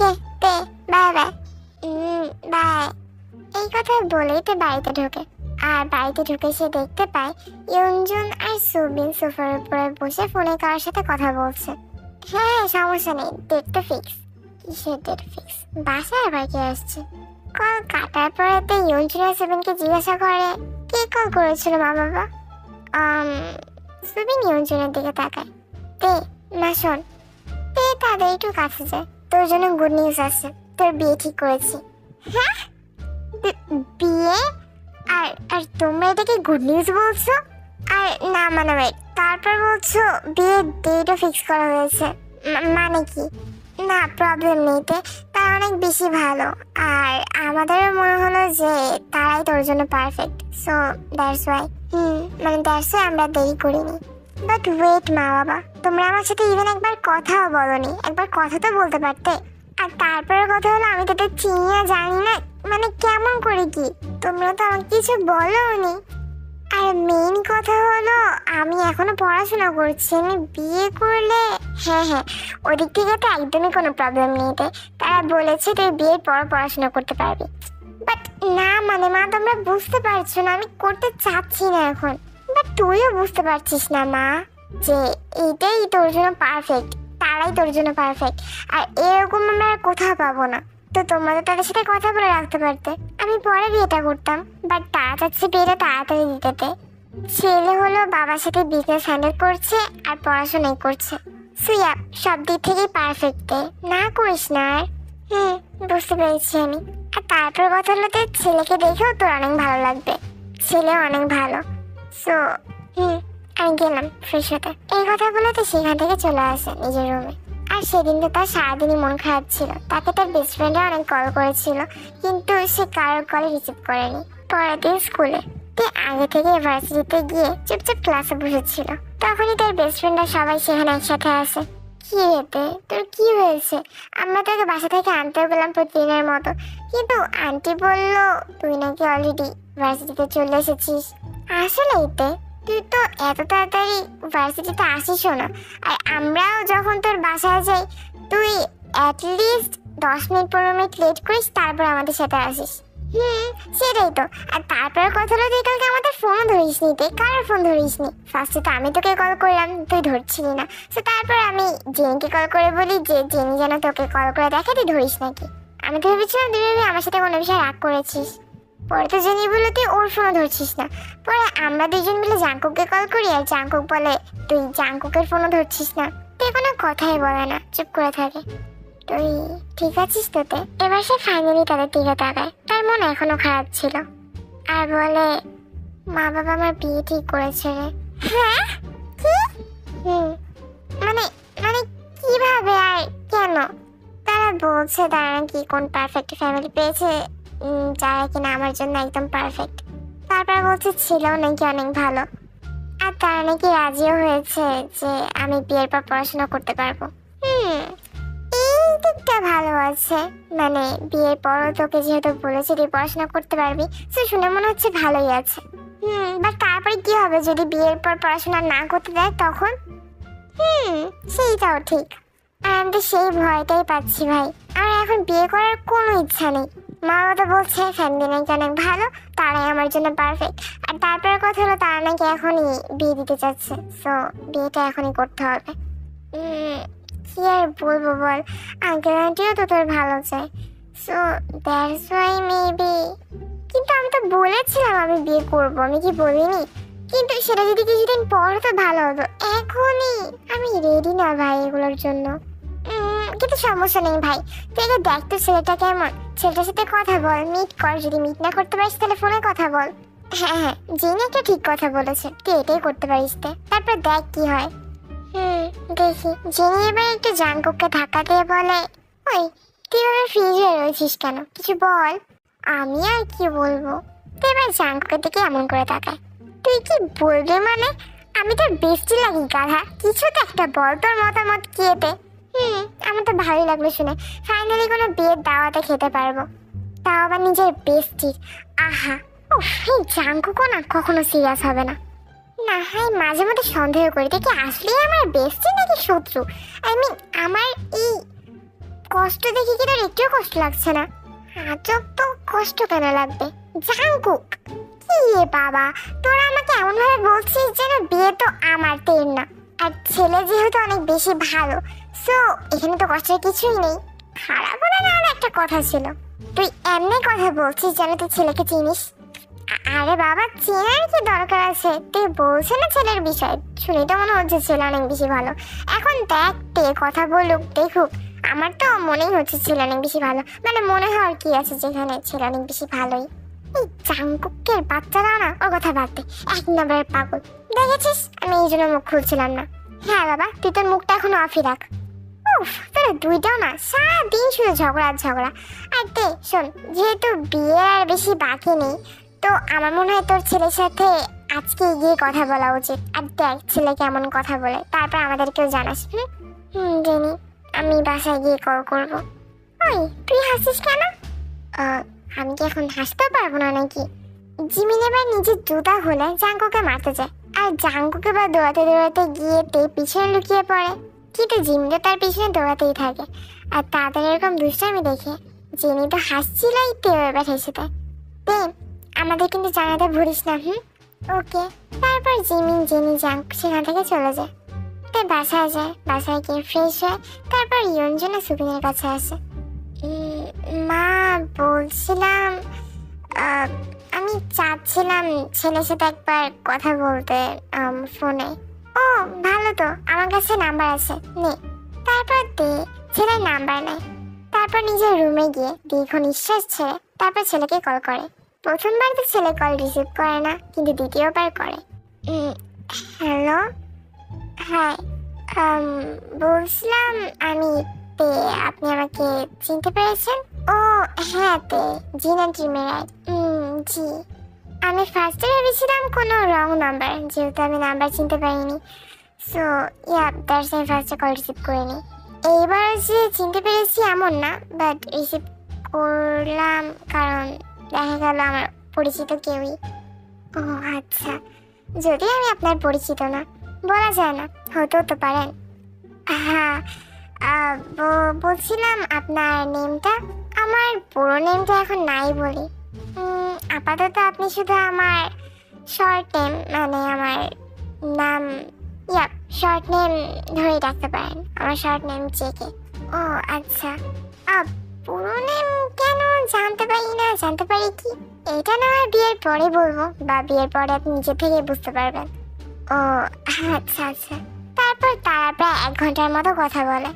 ওকে তে bye bye. By. এই কথা বলেই তো বাড়িতে ঢোকে। আর বাড়িতে ঢুকে সে দেখতে পায় ইয়ঞ্জন আর সুবিন সোফার উপরে বসে ফোনে কারোর সাথে কথা বলছে। হ্যাঁ সমস্যা নেই, ডেটটা ফিক্স। কিসের ডেট ফিক্স? বাসায় আবার কে আসছে? কল কাটার পরে তো ইয়ঞ্জন আর সুবিনকে জিজ্ঞাসা করে কে কল করেছিল মা বাবা। সুবিন ইয়ঞ্জনের দিকে তাকায়। তে না শোন, তে তাদের একটু কাছে যায়। তোর জন্য গুড নিউজ আছে, তোর বিয়ে ঠিক করেছি। হ্যাঁ বিয়ে? আর আর তোমরা এটাকে গুড নিউজ বলছো? আর না মানে ওয়েট, তারপর বলছো বিয়ের ডেটও ফিক্স করা হয়েছে, মানে কি? না প্রবলেম নেই তে, তারা অনেক বেশি ভালো। আর আমাদেরও মনে হলো যে তারাই তোর জন্য পারফেক্ট, সো দ্যাটস ওয়াই। মানে দ্যাটস ওয়াই আমরা দেরি করিনি। বাট ওয়েট মা বাবা, তোমরা আমার সাথে ইভেন একবার কথাও বলোনি, একবার কথা তো বলতে পারতে। আর তারপরে কথা হলো আমি তোদের চিনি না জানি না, মানে কেমন করে কি? তোমরা তো আমাকে কিছু বলোনি। আর মেইন কথা হলো আমি এখনো পড়াশোনা করছি, আমি বিয়ে করলে হ্যাঁ ওদিক থেকে তো একদমই কোনো প্রবলেম নেই। তারা বলেছে তুই বিয়ের পর পড়াশোনা করতে পারবি। বাট না মানে মা, তোমরা বুঝতে পারছো না, আমি করতে চাচ্ছি না এখন। বাট তুইও বুঝতে পারছিস না মা যে এইটাই তোর জন্য পারফেক্ট, তারাই তোর জন্য পারফেক্ট। আর এরকম আমরা আর কোথাও পাবো না। তো তোমরা তো তাদের সাথে কথা বলে রাখতে পারতে, আমি পরে বিয়েটা করতাম। বাট তারা চাচ্ছে বিয়েটা তাড়াতাড়ি দিতে। ছেলে হলো বাবার সাথে বিজনেস হ্যান্ডেল করছে আর পড়াশোনাই করছে। সুইয়া সব দিক থেকেই পারফেক্ট, না করিস না আর। বুঝতে পেরেছি আমি। আর তারপর কথা হলো তোর ছেলেকে দেখেও তোর অনেক ভালো লাগবে, ছেলে অনেক ভালো। সো আমি গেলাম ফ্রেশ হতে। এই কথা বলে তো সেখান থেকে চলে আসে নিজের রুমে। আর সেদিন তো তার সারাদিনই মন খারাপ ছিল। তাকে তার বেস্ট ফ্রেন্ডরা অনেক কল করেছিল, কিন্তু সে কারোর কলে রিসিভ করেনি। পরের দিন স্কুলে তে আগে থেকে ইউনিভার্সিটিতে গিয়ে চুপচাপ ক্লাসে বসেছিল। তখনই তার বেস্ট ফ্রেন্ডরা সবাই সেখানে একসাথে আসে। কি রেতে তোর কি হয়েছে? আমরা তোকে বাসা থেকে আনতেও গেলাম প্রতিদিনের মতো, কিন্তু আন্টি বললো তুই নাকি অলরেডি ইউনিভার্সিটিতে চলে এসেছিস। আসলেই তে তুই তো এত তাড়াতাড়ি ভার্সিটিতে আসিসও না। আর আমরাও যখন তোর বাসায় যাই তুই অ্যাটলিস্ট 10 মিনিট 15 মিনিট লেট করিস, তারপর আমাদের সাথে আসিস। সেটাই তো। আর তারপরে কথা হলো তুই কালকে আমাদের ফোনও ধরিস নি। তুই কারোর ফোন ধরিস নি। ফার্স্টে তো আমি তোকে কল করলাম, তুই ধরছিলি না। তো তারপর আমি জেনিকে কল করে বলি যে জেনি যেন তোকে কল করে দেখে, তুই ধরিস নাকি। আমি তো ভেবেছিলাম তুই আমার সাথে কোনো বিষয়ে রাগ করেছিস। পরে তো জেনি বলে তুই ওর ফোনও ধরছিস না। পরে আমরা দুজন মিলে জাঙ্কুককে কল করি, আর জাঙ্কুক বলে তুই জাঙ্কুকের ফোনও ধরছিস না। তুই কোনো কথাই বলে না, চুপ করে থাকে। তুই ঠিক আছিস তোতে? এবার সে ফাইনালি তাদের দিকে তাকায়। তার মন এখনো খারাপ ছিল আর বলে মা বাবা আমার বিয়ে ঠিক করেছে রে। হ্যাঁ কি? মানে মানে কিভাবে আর কেন? তারা বলছে তারা নাকি কোন পারফেক্ট ফ্যামিলি পেয়েছে, যারা কিনা আমার জন্য একদম পারফেক্ট। তারপর বলছে ছেলেও নাকি অনেক ভালো, আর তারা নাকি রাজিও হয়েছে যে আমি বিয়ের পর পড়াশোনা করতে পারবো। এই দিকটা ভালো আছে, মানে বিয়ের পরও তোকে যেহেতু বলেছে তুই পড়াশোনা করতে পারবি, সে শুনে মনে হচ্ছে ভালোই আছে। বাট তারপরে কি হবে যদি বিয়ের পর পড়াশোনা না করতে দেয় তখন? সেইটাও ঠিক। আর আমি তো সেই ভয়টাই পাচ্ছি ভাই। আমার এখন বিয়ে করার কোনো ইচ্ছা নেই। মা বাবা বলছে ফ্যামিলি নাকি অনেক ভালো, তারাই আমার জন্য পারফেক্ট। আর তারপরে কথা হলো তারা নাকি এখনই বিয়ে দিতে চাচ্ছে, সো বিয়েটা এখনই করতে হবে। কি আর বলবো বল, আঙ্কেল আন্টিও তো তোর ভালো চাই, সো দ্যাটস ওয়াই মেবি। কিন্তু আমি তো বলেছিলাম আমি বিয়ে করবো, আমি কি বলিনি? কিন্তু সেটা যদি কিছুদিন পর হতো ভালো হতো, এখনই আমি রেডি না ভাই এগুলোর জন্য। কিন্তু সমস্যা নেই ভাই, তুই আগে দেখ তো ছেলেটা কেমন, ছেলেটার সাথে কথা বল, মিট কর। যদি মিট না করতে পারিস তাহলে ফোনে কথা বল। হ্যাঁ জেনে একটা ঠিক কথা বলেছে, তুই এটাই করতে পারিস। তারপর দেখ কি হয়। দেখি। জেনি এবার একটু জাঙ্কুককে ধাক্কা দিয়ে বলে ওই তুই এবার ফ্রিজে রয়েছিস কেন, কিছু বল। আমি আর কি বলবো। তুই এবার জাঙ্কুকের দিকে এমন করে তাকায়। তুই কি বলবি মানে? আমি তোর বেস্টি লাগি গাধা, কিছু তো একটা বল, তোর মতামত কি এতে? আমার তো ভালোই লাগলো শুনে, ফাইনালি কোনো বিয়ের দাওয়াতে খেতে পারবো, তাও আবার নিজের বেস্টির। আহা এই জাঙ্কুকও না কখনো সিরিয়াস হবে না। না হয় মাঝে মধ্যে সন্দেহ করি দেখি আসলেই আমার বেস্টি নাকি শত্রু। আই মিন আমার এই কষ্ট দেখি কি তোর একটু কষ্ট লাগছে না? আজব তো, কষ্ট কেন লাগবে? জাঙ্কুক, কি রে বাবা, তোরা আমাকে এমন ভাবে বলছিস যেন বিয়ে তো আমার, তের না। আর ছেলে যেহেতু অনেক বেশি ভালো, সো এখানে তো কষ্টের কিছুই নেই। খারাপ হলে না হলে একটা কথা ছিল, তুই এমনি কথা বলছিস যেন তুই ছেলেকে চিনিস। আরে বাবা, চেনার কি দরকার আছে? তুই বলছে না ছেলের বিষয়, শুনে তো মনে হচ্ছে ছেলে অনেক বেশি ভালো। এখন দেখ তে কথা বলুক, দেখুক, আমার তো মনেই হচ্ছে ছেলে অনেক বেশি ভালো। মানে মনে হওয়ার কি আছে যেখানে, ছেলে অনেক বেশি ভালোই। এই জাঙ্কুকের বাচ্চারা না, ওর কথা বাদ দে, এক নম্বরের পাগল। দেখেছিস, আমি এই জন্য মুখ খুলছিলাম না। হ্যাঁ বাবা, তুই তোর মুখটা এখনো অফই রাখ। উফ, তোরা দুইটাও না সারাদিন শুধু ঝগড়া আর ঝগড়া। আর দে শোন, যেহেতু বিয়ে আর বেশি বাকি নেই, তো আমার মনে হয় তোর ছেলের সাথে আজকে গিয়ে কথা বলা উচিত। আর দেখ ছেলে কেমন কথা বলে, তারপর আমাদেরকেও জানাস। জেনি, আমি বাসায় গিয়ে কল করবো। ওই, তুই হাসিস কেন? আমি কি এখন হাসতে পারবো না নাকি? জিমিন এবার নিজের জুতা খুলে জাঙ্কুকে মারতে যায়, আর জাঙ্কুকে বা দৌড়াতে দৌড়াতে গিয়ে তে পিছনে লুকিয়ে পড়ে। কিন্তু জিমিনও তার পিছনে দৌড়াতেই থাকে। আর তাদের এরকম দুষ্টামি দেখে জেনি তো হাসছিলই, তেও এবার হেসে দেয়। তে, আমাদের কিন্তু জানাতে ভুলিস না। ওকে। তারপর জিমিন, জেনি, জাঙ্ক সেখান থেকে চলে যায়। তে বাসায় যায়, বাসায় গিয়ে ফ্রেশ হয়। তারপর ইয়ঞ্জনা সুবিনের কাছে আসে। মা, বলছিলাম আমি চাচ্ছিলাম ছেলের সাথে একবার কথা বলতে ফোনে। ও ভালো তো, আমার কাছে নাম্বার আছে, নে। তারপর দে ছেলের নাম্বার নেয়। তারপর নিজের রুমে গিয়ে দীর্ঘ নিঃশ্বাস ছেড়ে তারপর ছেলেকে কল করে। প্রথমবার তো ছেলে কল রিসিভ করে না, কিন্তু দ্বিতীয়বার করে। হ্যালো, হ্যাঁ, বলছিলাম আমি তে, আপনি আমাকে চিনতে পেরেছেন? ও হ্যাঁ তে, জিনা জিমেরাই। জি, আমি ফার্স্টে ভেবেছিলাম কোনো রং নাম্বার, যেহেতু আমি নাম্বার চিনতে পারিনি। সো ইয়া, দ্যাটস আমি ফার্স্টে কল রিসিভ করিনি। এইবার যে চিনতে পেরেছি এমন না, বাট রিসিভ করলাম কারণ দেখা গেল আমার পরিচিত কেউই। ও আচ্ছা, যদি আমি আপনার পরিচিত না, বলা যায় না, হতেও তো পারেন। হ্যাঁ, বলছিলাম আপনার নেমটা। আমার পুরো নেমটা এখন নাই বলি, আপাতত আপনি শুধু আমার শর্ট নেম, মানে আমার নাম, ইয়া, শর্ট নেম ধরেই রাখতে পারেন। আমার শর্ট নেম জেকে। ও আচ্ছা, পুরো নেম কেন জানতে পারি না? জানতে পারি কি? এটা না হয় বিয়ের পরে বলবো, বা বিয়ের পরে আপনি নিজে থেকে বুঝতে পারবেন। ও আচ্ছা আচ্ছা। তারপর তারা প্রায় 1 ঘন্টার মতো কথা বলে।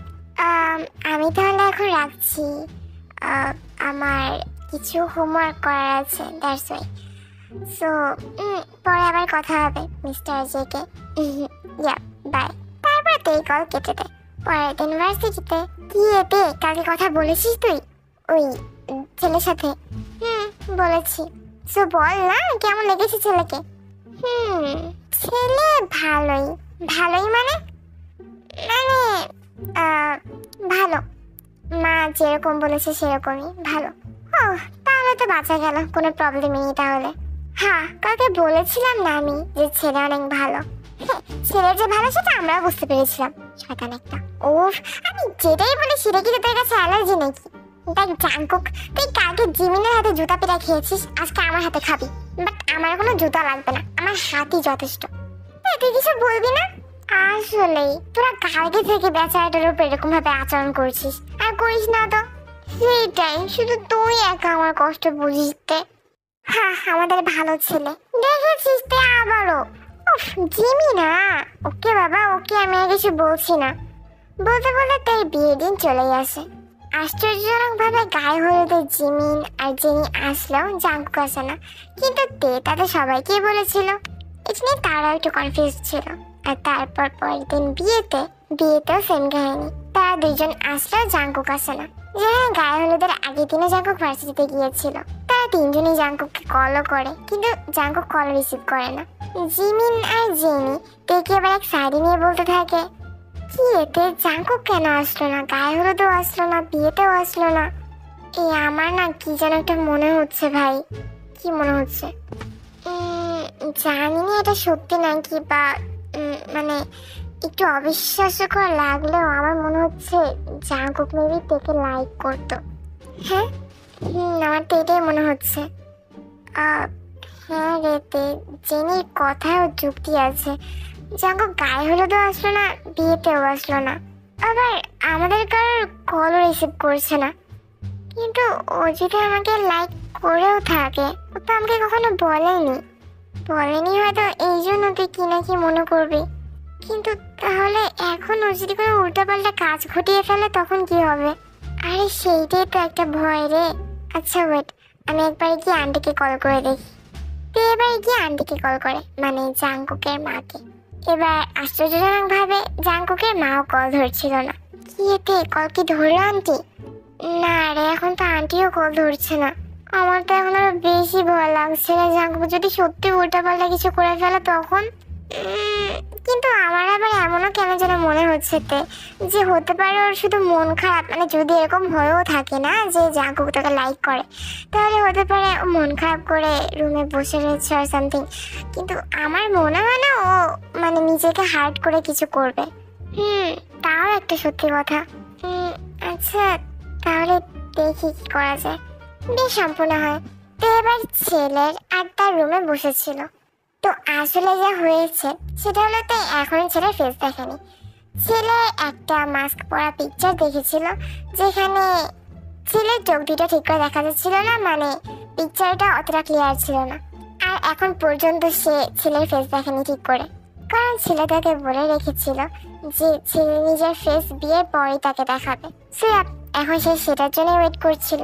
আমি তাহলে এখন রাখছি, আমার কিছু হোমওয়ার্ক করার আছে, দ্যাটস ওয়াই। সো পরে আবার কথা হবে মিস্টার জেকে। Yeah, by. তারপর তেই কল কেটে দেয়। পরের দিন ইউনিভার্সিটিতে গিয়ে তে, কালকে কথা বলেছিস তুই ওই ছেলের সাথে? বলেছি। সো বল না, কেমন লেগেছে ছেলেকে? ছেলে ভালোই। ভালোই মানে মানে ভালো, মা যেরকম বলেছে সেরকমই ভালো। ও তাহলে তো বাঁচা গেল, কোনো প্রবলেমই নেই তাহলে। হ্যাঁ, কালকে বলেছিলাম না আমি যে ছেলে অনেক ভালো? ছেলে যে ভালো সেটা আমরাও বুঝতে পেরেছিলাম। শয়তান একটা। ওফ, আমি যেটাই বলি সেটা কি তোর কাছে অ্যালার্জি নাকি? দেখ জাঙ্কুক, তুই কালকে জিমিনের হাতে জুতা পেটা খেয়েছিস, আজকে আমার হাতে খাবি। বাট আমার কোনো জুতা লাগবে না, আমার হাতই যথেষ্ট। তুই কিছু বলবি না? আসলেই তোরা কালকে থেকে বেচারাটার উপর এরকম ভাবে আচরণ করছিস, আর করিস না তো। সেইটাই, শুধু তুই একা আমার কষ্ট বুঝিস। হ্যাঁ, আমাদের ভালো ছেলে দেখেছিস তে আবারও। উফ, জিমি না। ওকে বাবা, ওকে, আমি আর কিছু বলছি না। বলতে বলতে তাই বিয়ের দিন চলেই আসে। আশ্চর্যজনক ভাবে গায়ে হলুদে জিমিন আর জেনি আসলেও জাঙ্কুক আসে না। কিন্তু তে তাদের সবাইকেই বলেছিল। এটা নিয়ে তারাও একটু কনফিউজ ছিল। আর তারপর পরের দিন বিয়েতেও সেম কাহিনী। তারা দুইজন আসলেও জাঙ্কুক আসে না। যেখানে গায়ে হলুদের আগের দিনে জাঙ্কুক ভার্সিটিতে গিয়েছিল। তারা তিনজনই জাঙ্কুককে কলও করে, কিন্তু জাঙ্কুক কল রিসিভ করে না। জিমিন আর জেনি তেকে এবার এক সাইডে নিয়ে বলতে থাকে, কি এতে জাঙ্কুক কেন আসলো না? গায়ে হলুদেও আসলো না, বিয়েতেও আসলো না। এই আমার না কি যেন একটা মনে হচ্ছে ভাই। কি মনে হচ্ছে জানি না এটা সত্যি নাকি, বা মানে একটু অবিশ্বাস্যকর লাগলেও আমার মনে হচ্ছে জাঙ্কুক মেবি তেকে লাইক করতো। হ্যাঁ, আমার তো এটাই মনে হচ্ছে। হ্যাঁ রে তে, জেনির কথায়ও যুক্তি আছে। জাঙ্কুক গায়ে হলুদও আসলো না, বিয়েতেও আসলো না, আবার আমাদের কারোর কলও রিসিভ করছে না। কিন্তু ও যদি আমাকে লাইক করেও থাকে, ও তো আমাকে কখনো বলেনি হয়তো এই জন্য তুই কি না কি মনে করবি। কিন্তু তাহলে এখন ও যদি কোনো উল্টাপাল্টা কাজ ঘটিয়ে ফেলে তখন কি হবে? আরে সেইটাই তো একটা ভয় রে। আচ্ছা ওয়েট, আমি একবার গিয়ে আন্টিকে কল করে দেখি। তো এবার গিয়ে আন্টিকে কল করে, মানে জাঙ্কুকের মাকে। এবার আশ্চর্যজনক ভাবে জাঙ্কুকের মাও কল ধরছিল না। কি এতে কল কি ধরলো আন্টি? না রে, এখন তো আন্টিও কল ধরছে না। আমার তো এখন আরো বেশি ভয় লাগছে রে, জাঙ্কুক যদি সত্যি উল্টাপাল্টা কিছু করে ফেলে তখন। কিন্তু আমার আবার এমনও কেন যেন মনে হচ্ছে যে হতে পারে ওর শুধু মন খারাপ, মানে যদি এরকম হয়েও থাকে না যে জাঙ্কুক তোকে লাইক করে, তাহলে হতে পারে ও মন খারাপ করে রুমে বসে রয়েছে আর সামথিং। কিন্তু আমার মনে হয় না ও মানে নিজেকে হার্ট করে কিছু করবে। তাও একটা সত্যি কথা। আচ্ছা তাহলে দেখি কি করা যায়, বেশ সম্পূর্ণ হয়। তো এবার ছেলের আর তার রুমে বসেছিল। তো আসলে যা হয়েছে সেটা হলো, তো এখন ছেলের ফেস দেখেনি। ছেলে একটা মাস্ক পরা পিকচার দেখেছিল, যেখানে ছেলের চোখ দুটো ঠিক করে দেখা যাচ্ছিল না, মানে পিকচারটা অতটা ক্লিয়ার ছিল না। আর এখন পর্যন্ত সে ছেলের ফেস দেখেনি ঠিক করে, কারণ ছেলে তাকে বলে রেখেছিল যে ছেলে নিজের ফেস বিয়ের পরই তাকে দেখাবে। সে এখন সে সেটার জন্য ওয়েট করছিল।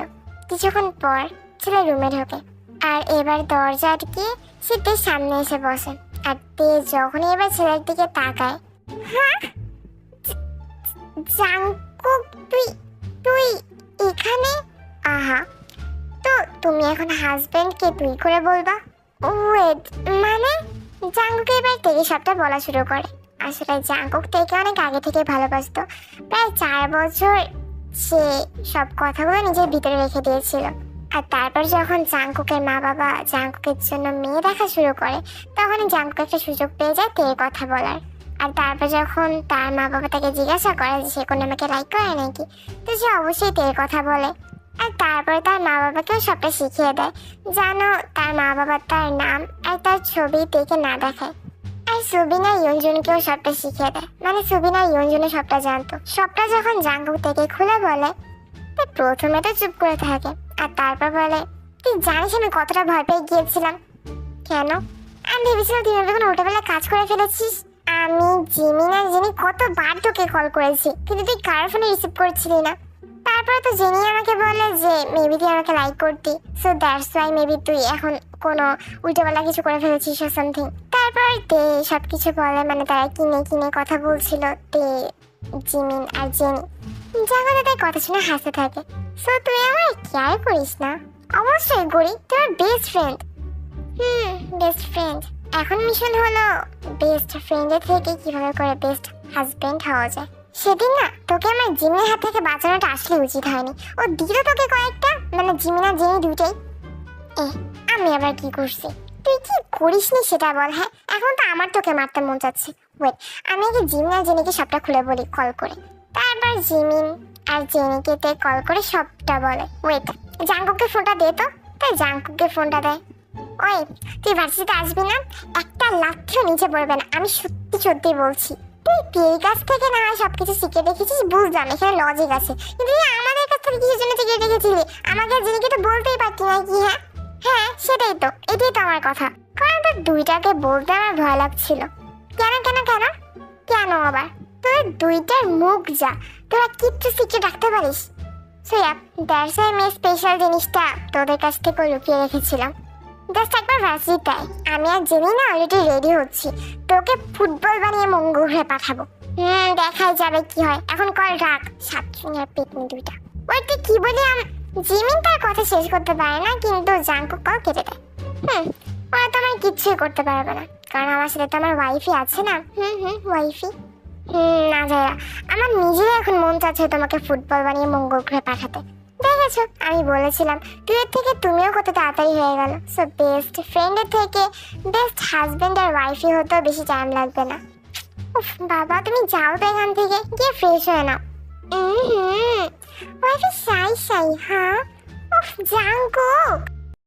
কিছুক্ষণ পর ছেলে রুমে ঢোকে, আর এবার দরজা আটকিয়ে সে তের সামনে এসে বসে। আর তে যখনই এবার ছেলের দিকে তাকায়, হ্যাঁ জাঙ্কুক তুই তুই এখানে? আহা, তো তুমি এখন হাজবেন্ডকে তুই করে বলবা? ওয়েট, মানে? জাঙ্কুক এবার তেকে সবটা বলা শুরু করে। আসলে জাঙ্কুক তেকে অনেক আগে থেকে ভালোবাসতো। প্রায় 4 বছর সে সব কথাগুলো নিজের ভিতরে রেখে দিয়েছিল। আর তারপর যখন জাঙ্কুকের মা বাবা জাঙ্কুকের জন্য মেয়ে দেখা শুরু করে, তখন জাঙ্কুক একটা সুযোগ পেয়ে যায় তের কথা বলার। আর তারপর যখন তার মা বাবা তাকে জিজ্ঞাসা করে যে সে কোনো আমাকে লাইক করে নাকি, তো সে অবশ্যই তের কথা বলে। আর তারপরে তার মা বাবাকেও সবটা শিখিয়ে দেয়, জানো তার মা বাবা তার নাম আর তার ছবি তেকে না দেখায়। আর সুবিনা ইয়ঞ্জুনকেও সবটা শিখিয়ে দেয়, মানে সুবিনা ইয়ঞ্জুনও সবটা জানতো। সবটা যখন জাঙ্কুক তেকে খুলে বলে, তো প্রথমে তো চুপ করে থাকে, আর তারপর বলে, তুই জানিস আমি কতটা ভয় পেয়ে গিয়েছিলাম? কেন? আমি ভেবেছিলাম তুই কোনো উল্টোবেলা কাজ করে ফেলেছিস। আমি জিমিন আর জেনি কতবার তোকে কল করেছি, কিন্তু তুই কারোর ফোনে রিসিভ করছিলি না। তারপরে তো জেনি আমাকে বলে যে মেবি তুই আমাকে লাইক করতি, সো দ্যাটস ওয়াই মেবি তুই এখন কোনো উল্টোবেলা কিছু করে ফেলেছিস আর সামথিং। তারপর তে সবকিছু বলে, মানে তারা কিনে কথা বলছিল তে, জিমিন আর জেনি। জাগো তাদের কথা শুনে হাসতে থাকে। সো তুই আমার কেয়ার করিস না? অবশ্যই করি, তোর বেস্ট ফ্রেন্ড। Best friend. এখন মিশন হলো বেস্ট ফ্রেন্ডের থেকে কিভাবে করে বেস্ট হাজবেন্ড হওয়া যায়। সেদিন না তোকে আমার জিমিনের হাত থেকে বাঁচানোটা আসলে উচিত হয়নি। ও দিল তোকে কয়েকটা, মানে জিমিন আর জেনি দুইটাই। আমি আবার কি করছি? তুই কি করিসনি সেটা বল। হ্যাঁ, এখন তো আমার তোকে মারতে মন চাচ্ছে। ওয়েট, আমি আগে জিমিন আর জেনিকে সবটা খুলে বলি কল করে। তারপর জিমিন আর জেনিকে তে কল করে সবটা বলে। ওয়েট, জাঙ্কুককে ফোনটা দে তো। তাই জাঙ্কুককে ফোনটা দেয়। ওই তুই ভার্সিটিতে আসবি না? একটা লাথিও নিচে পড়বে না, আমি সত্যি বলছি। তুই পেয়ের কাছ থেকে না হয় সবকিছু শিখে রেখেছিস, বুঝলাম এখানে লজিক আছে, কিন্তু আমাদের কাছ থেকে কিসের জন্য শিখে রেখেছিলি? আমাকে জেনিকে তো বলতেই পারতি নাকি? হ্যাঁ সেটাই তো, এটাই তো আমার কথা। কারণ তোর দুইটাকে বলতে আমার ভয় লাগছিল। কেন কেন কেন কেন আবার? তোর দুইটার মুখ যা, তোরা কিচ্ছু শিখে রাখতে পারিস। সোয়া, দ্যাটস ওয়াই আমি স্পেশাল জিনিসটা তোদের কাছ থেকে লুকিয়ে রেখেছিলাম। জাস্ট একবার ভার্সিটিতে আমি আর জেনি না অলরেডি রেডি হচ্ছি, তোকে ফুটবল বানিয়ে মঙ্গল গ্রহে পাঠাবো। দেখাই যাবে কি হয়। এখন কল রাখ, সাতজনের পেটনি দুইটা। ওই তুই কি বলি? জিমিন তার কথা শেষ করতে পারে না, কিন্তু জাঙ্কুক কল কেটে দেয়। ওরা তো আমার কিচ্ছুই করতে পারবে না, কারণ আমার সাথে তো আমার ওয়াইফই আছে না। ওয়াইফি। না যাইরা, আমার নিজেরই এখন মন চাচ্ছে তোমাকে ফুটবল বানিয়ে মঙ্গল গ্রহে পাঠাতে। দেখেছো, আমি বলেছিলাম তুইয়ের থেকে তুমিও কত তাড়াতাড়ি হয়ে গেল। সো বেস্ট ফ্রেন্ডের থেকে বেস্ট হাজবেন্ড আর ওয়াইফই হতেও বেশি টাইম লাগবে না। উফ বাবা, তুমি যাও তো এখান থেকে, গিয়ে ফ্রেশ হয়ে নাও। ওয়াইফি শাই শাই, হ্যাঁ? উফ জাঙ্কুক।